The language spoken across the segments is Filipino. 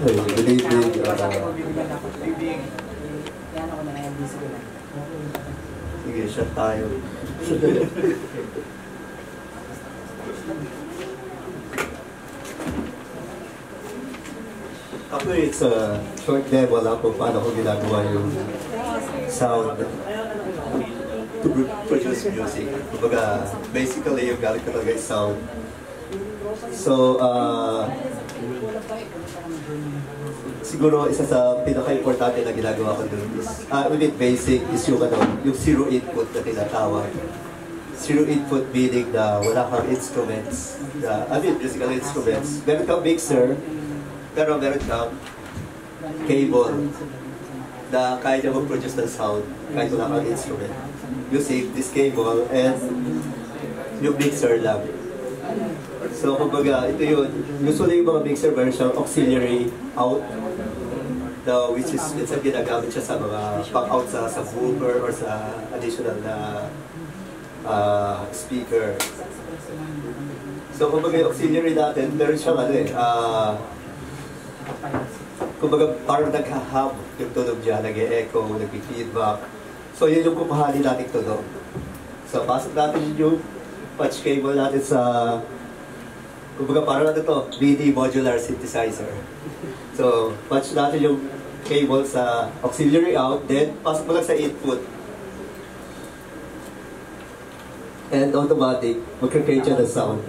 Hey, good evening. Sige, shot tayo. Actually, it's a short demo lang kung paano ko ginagawa yung sound to produce music. Kumbaga, basically, yung galing ko talaga yung sound. So, siguro isa sa pinaka-importante na ginagawa ko dun is, with basic is yung, yung zero input na tinatawag. Zero input meaning na wala kang instruments, musical instruments. Meron kang mixer, pero meron kang cable na kaya niya mag-produce ng sound kahit wala kang instrument. Using this cable and yung mixer lang. So, kumbaga, ito yun. Usually yung mga mixer, meron siyang auxiliary out, which is minsan ginagamit siya sa mga pang-out sa woofer or sa additional na speaker. So, kumbaga yung auxiliary natin, meron siyang kumbaga parang nag-hub yung tunog dyan, nag-e-echo, nag-feedback. So, yun yung kukuhanin natin tunog. So, pasok natin yung patch cable natin sa kumbaga parang MIDI modular synthesizer. So, patch natin yung cable sa auxiliary out, then pasok mo lang sa input. And automatic, mag-create siya ng sound.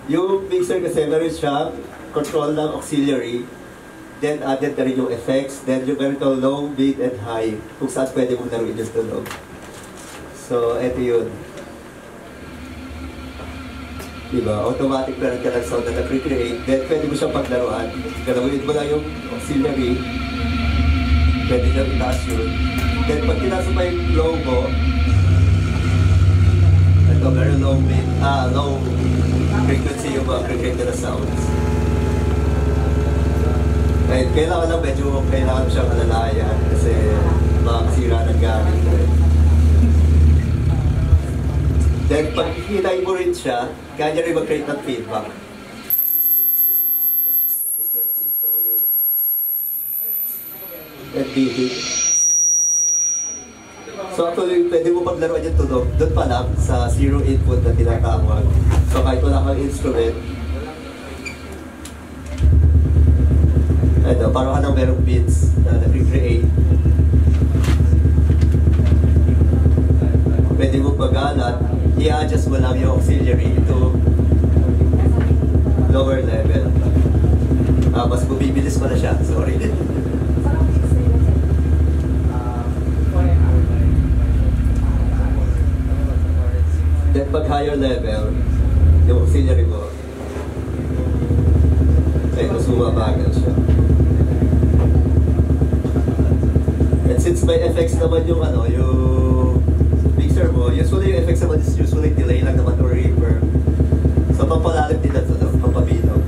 Yung mixer kasi meron siya control ng auxiliary, then added na rin yung effects, then yung meron low, mid, and high, kung saan pwede mong laruin yung tunog. So, eto yun. Diba? Automatic meron ka ng sound na nag-recreate, then pwede mo siyang paglaruan. Galawin mo lang yung auxiliary, pwede niyang itaas yun. Then pag tinasa pa yung low mo, ito, very low mid, low frequency yung mag-recreate na sounds. Kahit kailangan lang kailangan mo siyang alalayan kasi makakasira ng gamit. Then pag hinay mo rin siya, kaya niya rin mag-create ng feedback. Frequency. So yun. NPD. So actually, pwede mo paglaruan yung tunog. Doon pa lang sa zero input na tinatawag. So kahit wala kang instrument, parang ka nang merong beats na nag-recreate. Pwede mo pag-alat, i-adjust mo lang yung auxiliary to lower level. Mas bumibilis pa na siya, sorry. Then pag higher level, yung auxiliary mo, ay mas bumabagal siya. And since may effects naman yung yung mixer mo, usually yung effects naman is usually delay lang naman or reverb. So pampalalim din natin, pampabino.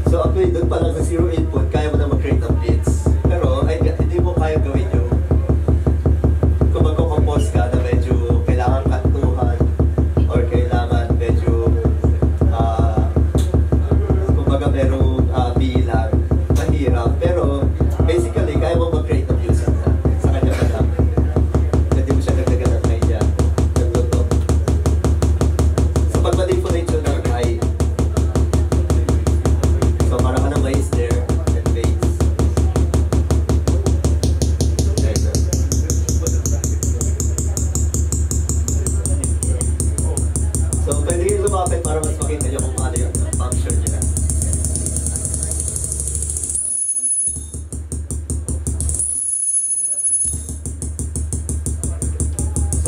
So actually, doon pa lang sa zero input, kaya mo na mag-create ng beats. Pero hindi mo kaya gawin yung kung magko-compose ka na medyo kailangan kantuhan or kailangan medyo kumbaga merong bilang, mahirap. Pero basically, kaya mo mag-create ng music na sa kanya pa lang. Hindi mo siya nagdagan ng idea ng luto. So pag manipulate yun ng high, so parang ka ng may snare and bass. So pwede yung lumapit para mas makita nyo kung paano yung function niya.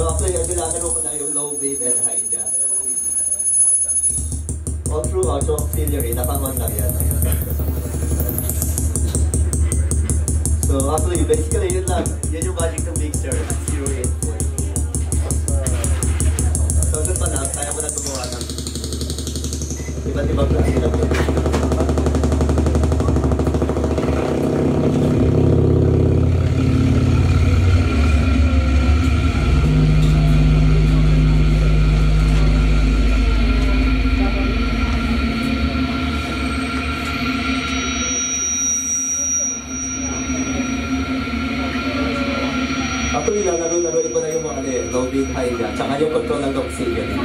So actually, ang nilalaro ko na yung low, mid, and high niya. All throughout yung auxiliary, nakaman lang yan. So actually, basically yun lang. Yan yung magic ng mixer, 0 input. So doon pa lang, kaya mo na gumawa ng iba't ibang klase ng music. high niya, tsaka yung control ng auxiliary.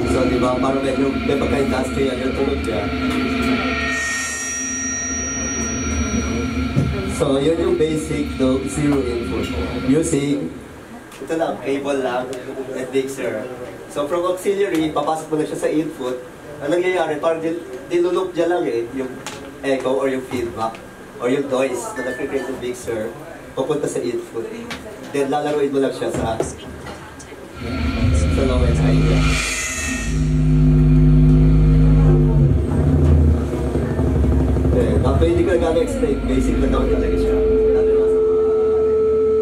So, di ba, parang medyo may pagka-industrial yung tunog niya. So, yun yung basic no, zero input. Using, ito lang, cable lang, and mixer. So, from auxiliary, papasok mo na siya sa input. Ang nangyayari, parang dinulok niya lang yung echo or yung feedback or yung noise na nag-create ng mixer, pupunta sa input. Then, lalaruin mo lang siya sa low and high niya. Hindi ko na explain, basic na naman talaga siya. Lalo na sa mga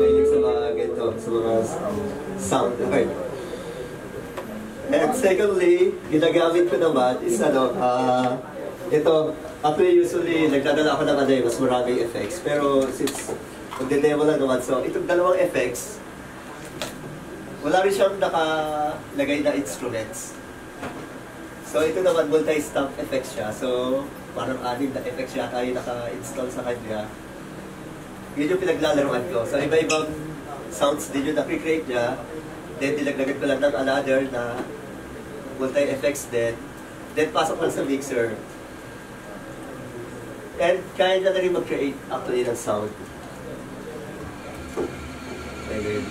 mahilig sa mga ganito, sa mga sound art. And secondly, ginagamit ko naman is ito, actually usually nagdadala ako ng mas maraming effects. Pero since magde-demo lang naman, so itong dalawang effects, wala rin siyang nakalagay na instruments. So ito naman, multi-stamp effects siya. So parang anim na effects siya tayo naka-install sa kanya. Yun yung pinaglalaroan ko. So iba-ibang sounds din yung na-create niya. Then dilagdagan ko lang ng another na multi-effects din. Then pasok lang sa mixer. And kaya niya na rin mag-create actually ng sound. Ayun.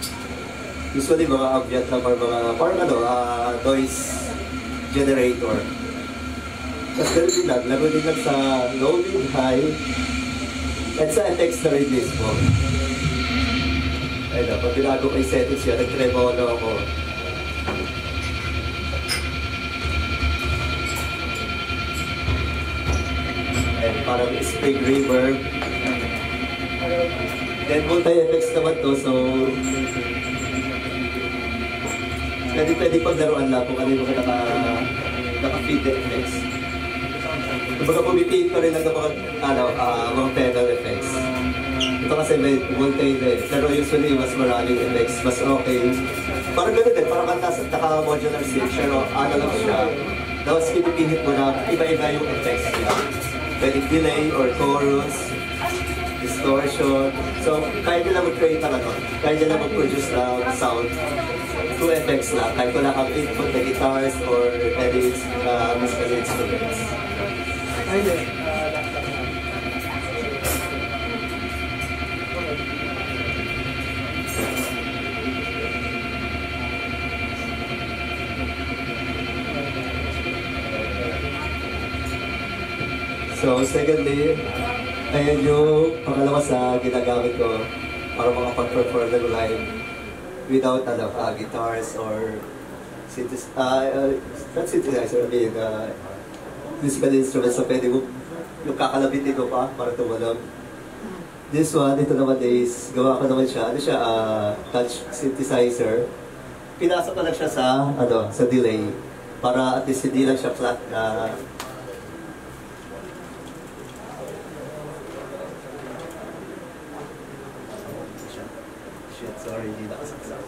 Usually mga ambient lang or mga parang noise generator. Tapos gano'n din lang, laro din lang sa low, mid, high, at sa effects na rin mismo. Ayun, pag binago ko yung settings yan, nag-tremolo ako. Ayun, parang spring reverb. Then multi-effects naman to, so pwede paglaruan lang kung ano yung mga naka-feed na effects. Kumbaga pumipin ko rin lang ng mga pedal effects. Ito kasi may multi din, pero usually mas maraming effects, mas okay. Parang gano'n din, parang naka-modular synth, pero analog siya. Tapos pinipinit mo na iba-iba yung effects niya. Pwede delay or chorus, distortion. So, kaya nila mag-create na kaya nila mag-produce ng sound through effects lang. Kahit wala kang input na guitars or any musical instruments. So, secondly, ayan yung pangalawa sa ginagamit ko para makapag-perform ng live without guitars or not synthesizer, I mean, musical instruments na pwede mo yung kakalabitin mo pa para tumalog. This one, ito naman is, gawa ko naman siya, touch synthesizer. Pinasok ko lang siya sa delay para at least hindi lang siya flat na sorry, hindi nakasaksak.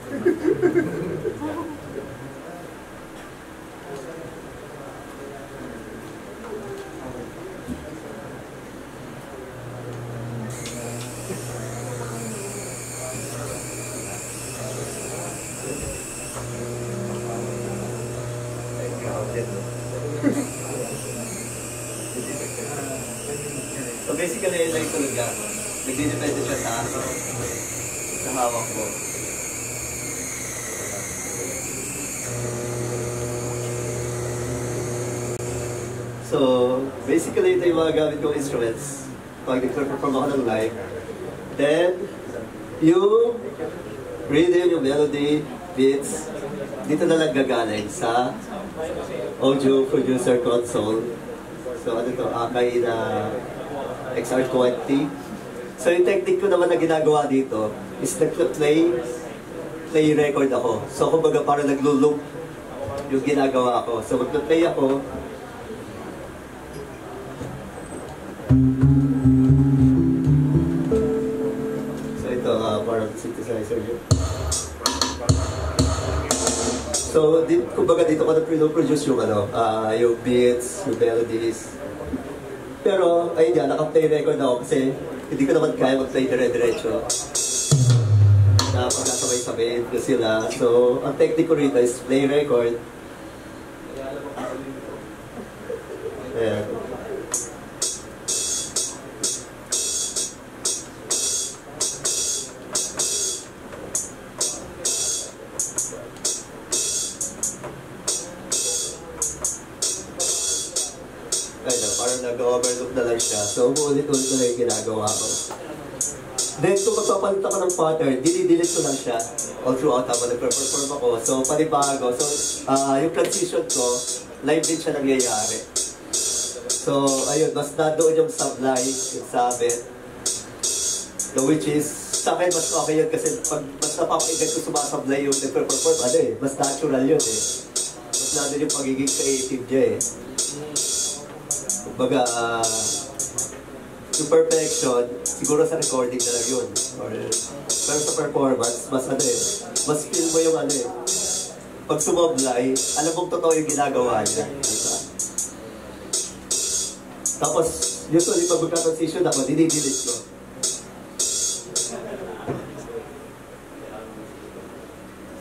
So basically, like tulog ka. Nagdidepende siya sa hawak mo. So, basically, ito yung mga gamit kong instruments pag nag-perform ako ng live. Then, yung rhythm, yung melody, beats, dito na lang gagaling sa audio producer console. So, ano to, Akai na XR20. So, yung technique ko naman na ginagawa dito is play record ako. So, kumbaga parang naglo-loop yung ginagawa ko. So, magpa-play ako. So, ito parang synthesizer yun. So, kumbaga dito ko na-produce yung yung beats, yung melodies. Pero, ayun yan, naka-play record ako kasi hindi ko naman kaya mag-play dire-diretso. Na pagkasabay-sabayin ko sila. So, ang technique ko rito is play record. Ayan. Parang nag-overlook na lang siya. So, umuulit-ulit na lang yung ginagawa ko. Then, kung magpapalit ako ng pattern, dinidelete ko lang siya all throughout habang nag-perform ako. So, panibago. So, yung transition ko, live din siya nangyayari. So, ayun, mas nandoon yung sublime, yung sabit. So, which is, sa akin, mas okay yun kasi pag mas napapaigan ko sumasablay yung nag-perform, mas natural yun eh. Mas nandoon yung pagiging creative niya eh. Kumbaga, yung perfection, siguro sa recording na lang yun. Pero sa performance, mas mas feel mo yung pag sumablay, alam mong totoo yung ginagawa niya. Diba? Tapos, usually pag magka-transition ako, dinidelete ko.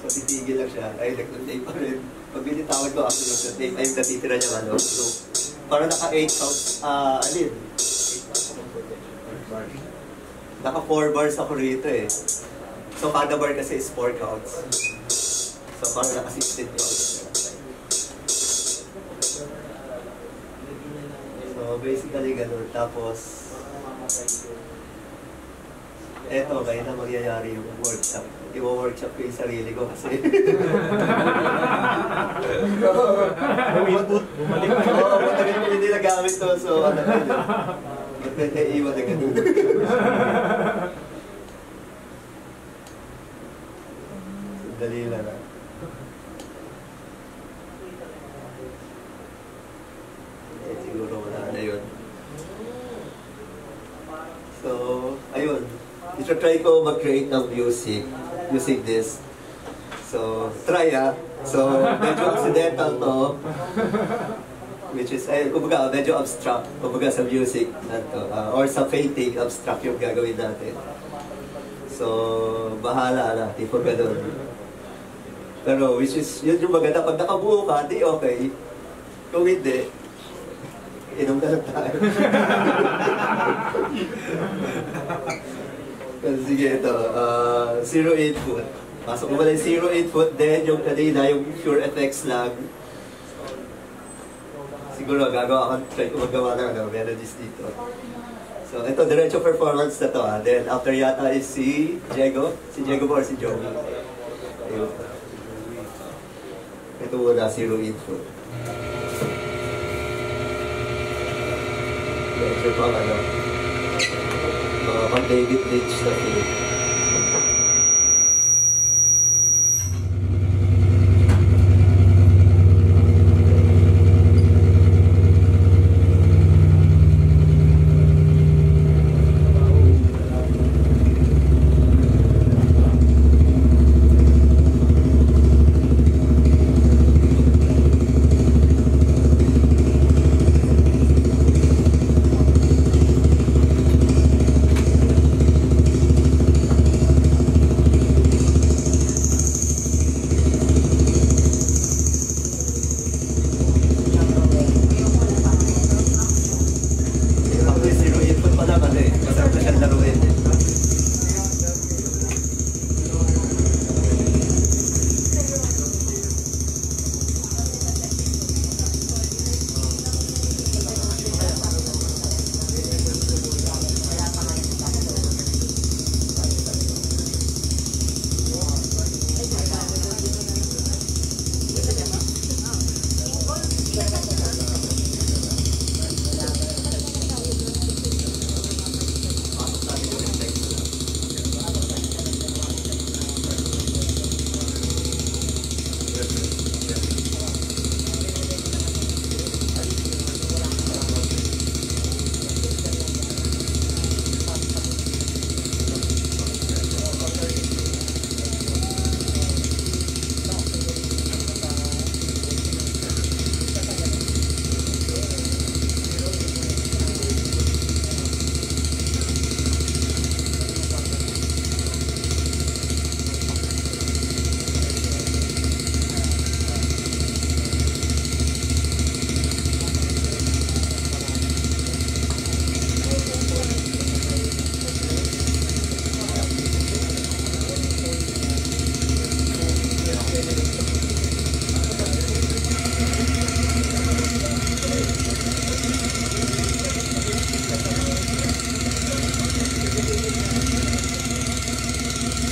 So, titigil lang siya. Ay, nag-tape pa rin. Pag binitawag ko, actually, nag-tape ay natitira niya So, para naka 8 counts, naka 4 bars ako rito eh. So kada bar kasi is 4 counts. So para naka 16 counts. So basically ganun. Tapos, eto, kaya na magyayari yung workshop. Iwo-workshop ko yung sarili ko kasi. Bumalik pa. Oo, matagal ko hindi nagamit to. So, ba't naiiwan na ganun? Dali lang ah. Siguro wala na yun. So, ayun. Ito-try ko mag-create ng music this. So, try ah. So, medyo accidental to. Which is, kumbaga, medyo abstract. Kumbaga sa music nato. Or sa painting, abstract yung gagawin natin. So, bahala na. Tipo ganun. Pero, which is, yun yung maganda. Pag nakabuo ka, di okay. Kung hindi, inom na lang tayo. Sige, ito. 08 foot. Pasok mo pala yung 08 foot, then yung kanina, yung pure effects lang. Siguro, try ko magawa ng melodies dito. So, ito, diretso performance na to. Then, after yata is si Diego. Si Diego ba or si Joey? Ayun. Ito muna, 08 foot. Diretso pa, pang David Lynch na film.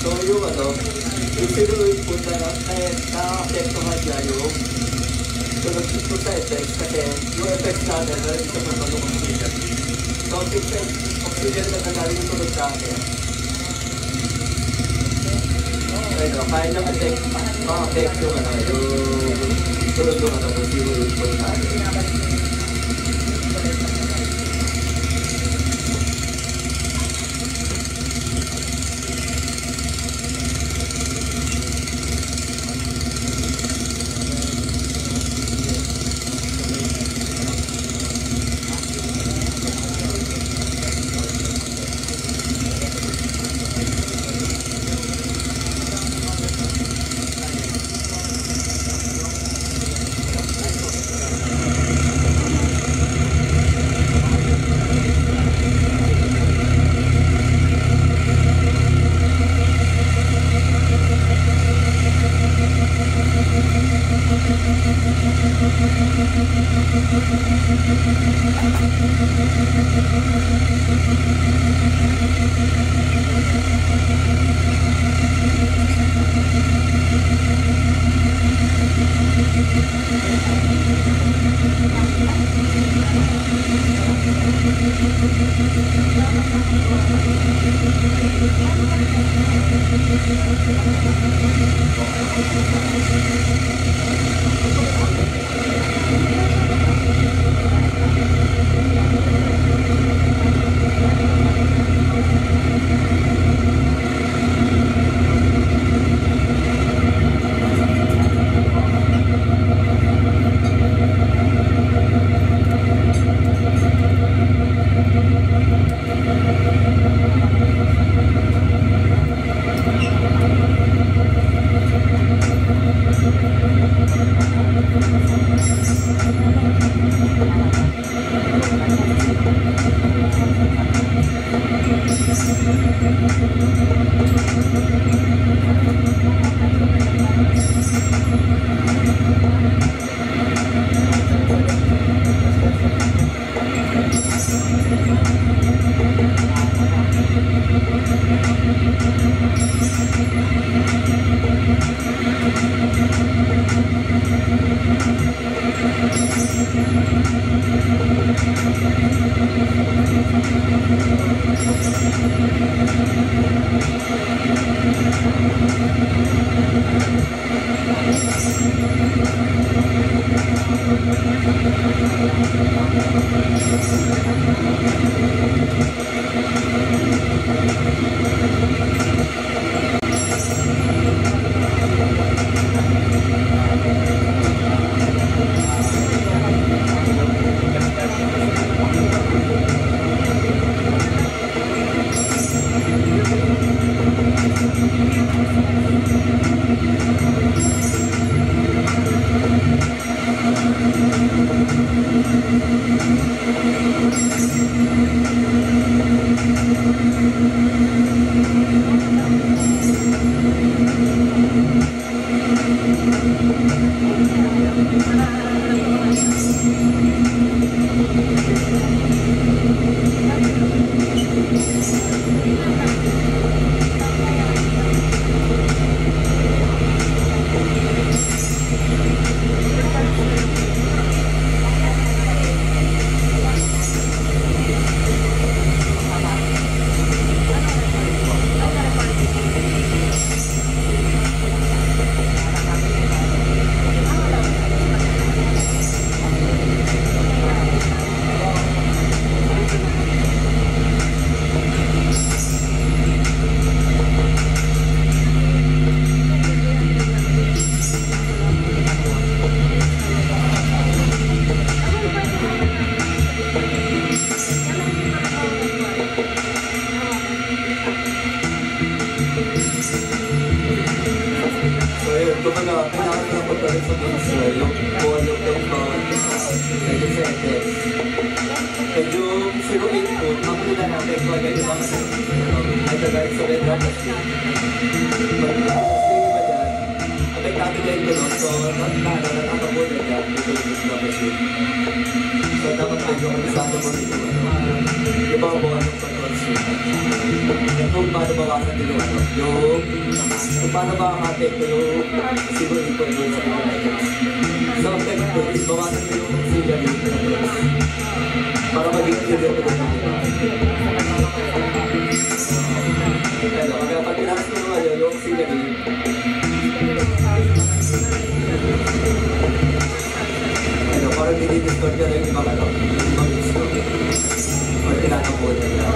So yung zero input na na-apektuhan niya yung tunog dito sa effects kasi yung effects natin na isa pa ng oxygen. So oxygen na nagaling yung tunog sa akin. Kaya nang ma-affect yung tunog ng zero input natin. So, dapat medyo kamisado mo rin yung ibang buwan ng control kung paano bawasan din yung ano, kung paano makaka-apekto yung zero input doon sa mga items. So, ang technique is bawasan mo yung serial input para maging serial input doon. Ano, pag pinasok mo naman yung serial input, ano, parang dinidistort ka na yung ibang ano, yung ibang instrument. Or tinatapuan na nila.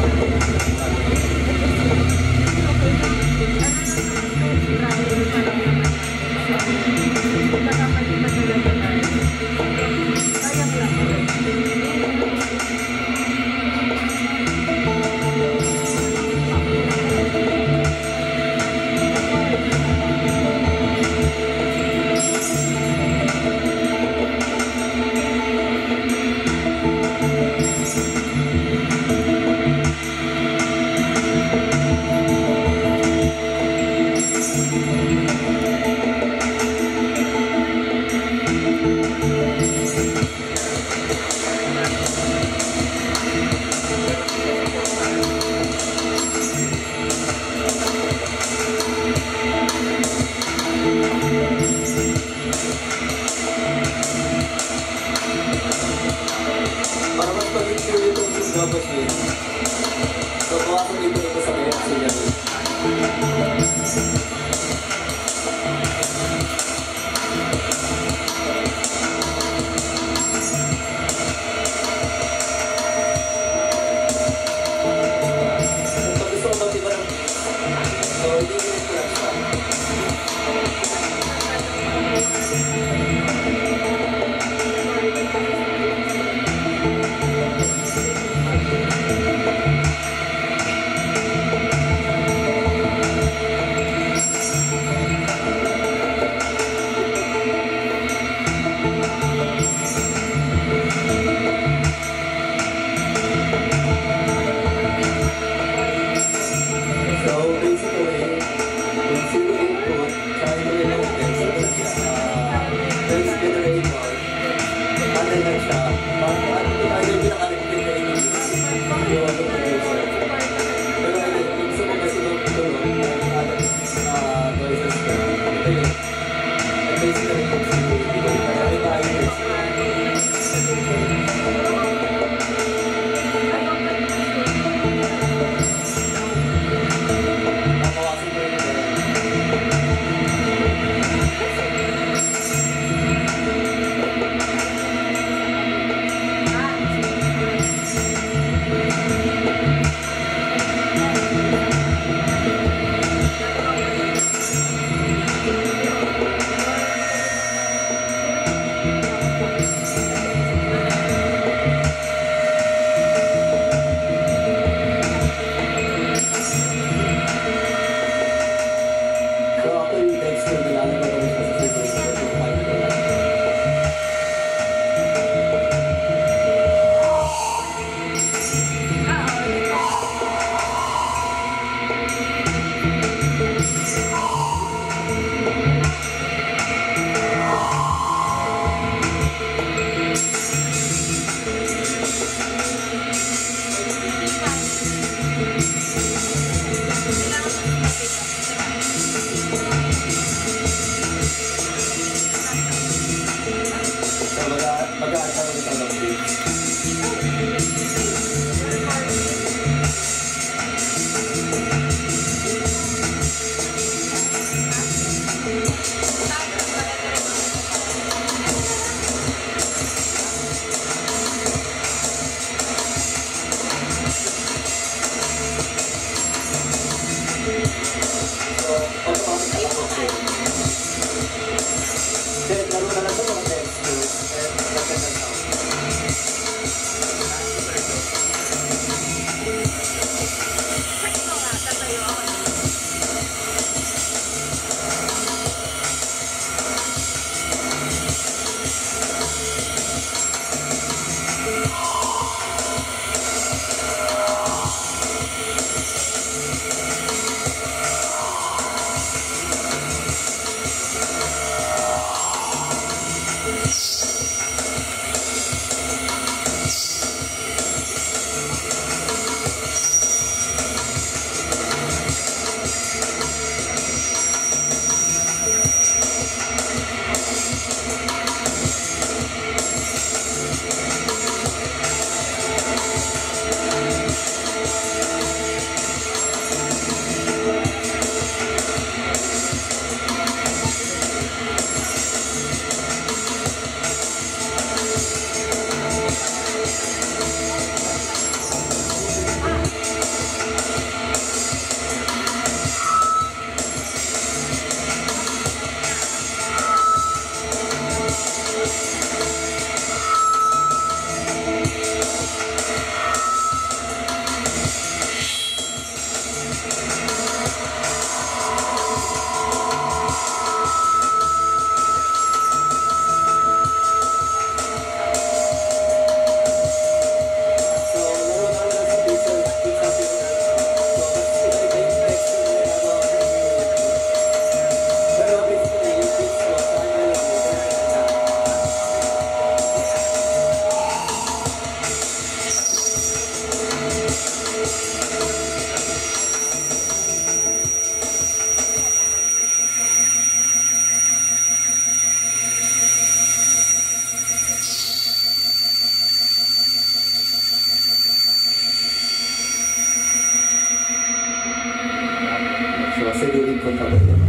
zero input ako yun.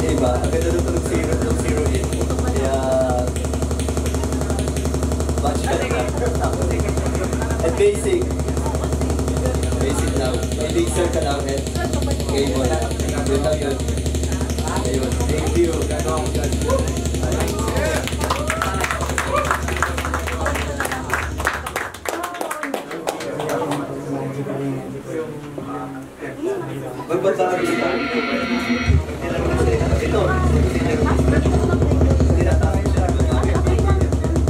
Diba? Ang ganda nung zero input. Kaya, much better. And basic. Basic lang. May laser ka lang and game mo na. Yun lang yun. Ayun. Thank you.